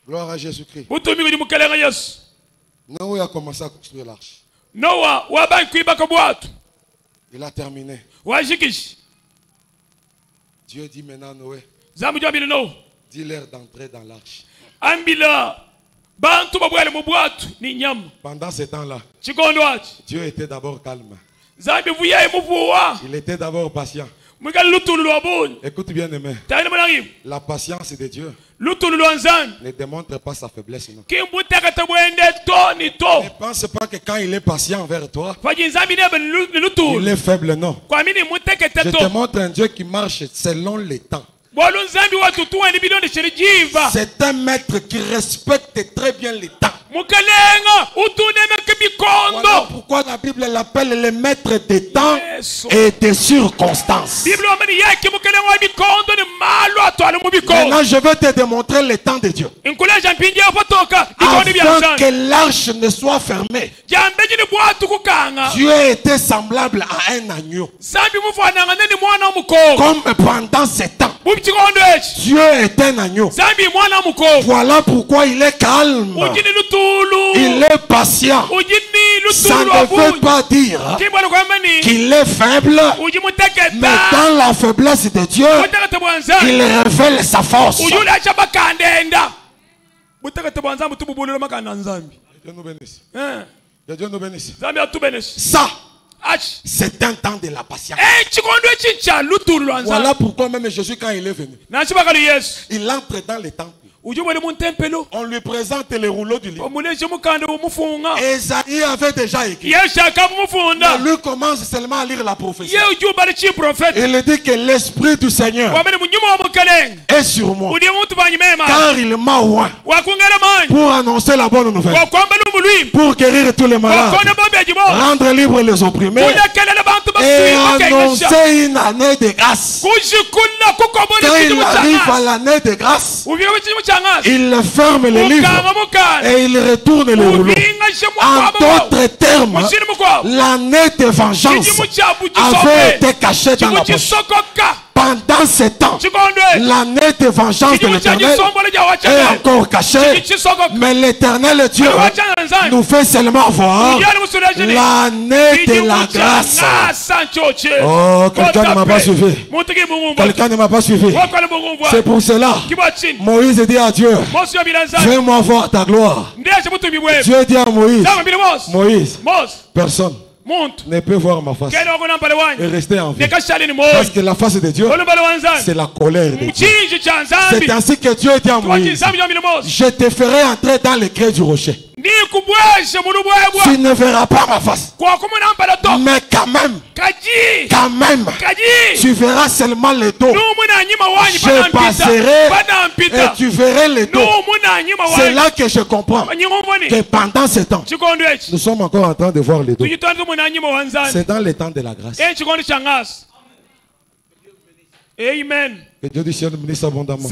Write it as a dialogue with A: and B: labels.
A: Gloire à Jésus-Christ. Noé a commencé à construire l'arche. Il a terminé. Dieu dit maintenant à Noé, dis-leur d'entrer dans l'arche. Pendant ce temps-là, Dieu était d'abord calme. Il était d'abord patient. Écoute bien aimé, la patience de Dieu ne démontre pas sa faiblesse. Non. Ne pense pas que quand il est patient envers toi, il est faible, non. Je te montre un Dieu qui marche selon les temps. C'est un maître qui respecte très bien les temps. Voilà pourquoi la Bible l'appelle le maître des temps et des circonstances. Maintenant, je veux te démontrer le temps de Dieu. Afin que l'arche ne soit fermée. Dieu était semblable à un agneau. Comme pendant ce temps, Dieu est un agneau. Voilà pourquoi il est calme. Il est patient. Ça ne veut pas dire qu'il est faible, mais dans la faiblesse de Dieu, il révèle sa force. Dieu nous bénisse. Dieu nous bénisse. Ça, c'est un temps de la patience. Voilà pourquoi même Jésus, quand il est venu, il entre dans les temples. On lui présente les rouleaux du livre. Esaïe avait déjà écrit. Mais lui commence seulement à lire la prophétie. Il dit que l'Esprit du Seigneur est sur moi, car il m'a oint pour annoncer la bonne nouvelle, pour guérir tous les malades, rendre libres les opprimés et annoncer une année de grâce. Quand il arrive à l'année de grâce, il ferme les livres et il retourne les rouleaux. En d'autres termes, l'année de vengeance avait été cachée dans la poche. Pendant ce temps, l'année de vengeance de l'Éternel est encore cachée, mais l'Éternel Dieu nous fait seulement voir l'année de la grâce. Oh, quelqu'un ne m'a pas suivi. Quelqu'un ne m'a pas suivi. C'est pour cela, Moïse dit à Dieu, fais-moi voir ta gloire. Dieu dit à Moïse, Moïse, personne ne peut voir ma face et rester en vie. Parce que la face de Dieu, c'est la colère de Dieu. C'est ainsi que Dieu dit à Moïse, je te ferai entrer dans les creux du rocher. Tu ne verras pas ma face. Mais quand même, tu verras seulement les dos. Je passerai et tu verras les dos. C'est là que je comprends que pendant ce temps, nous sommes encore en train de voir les dos. C'est dans le temps de la grâce.
B: Amen.
A: Que Dieu du ciel nous bénisse abondamment.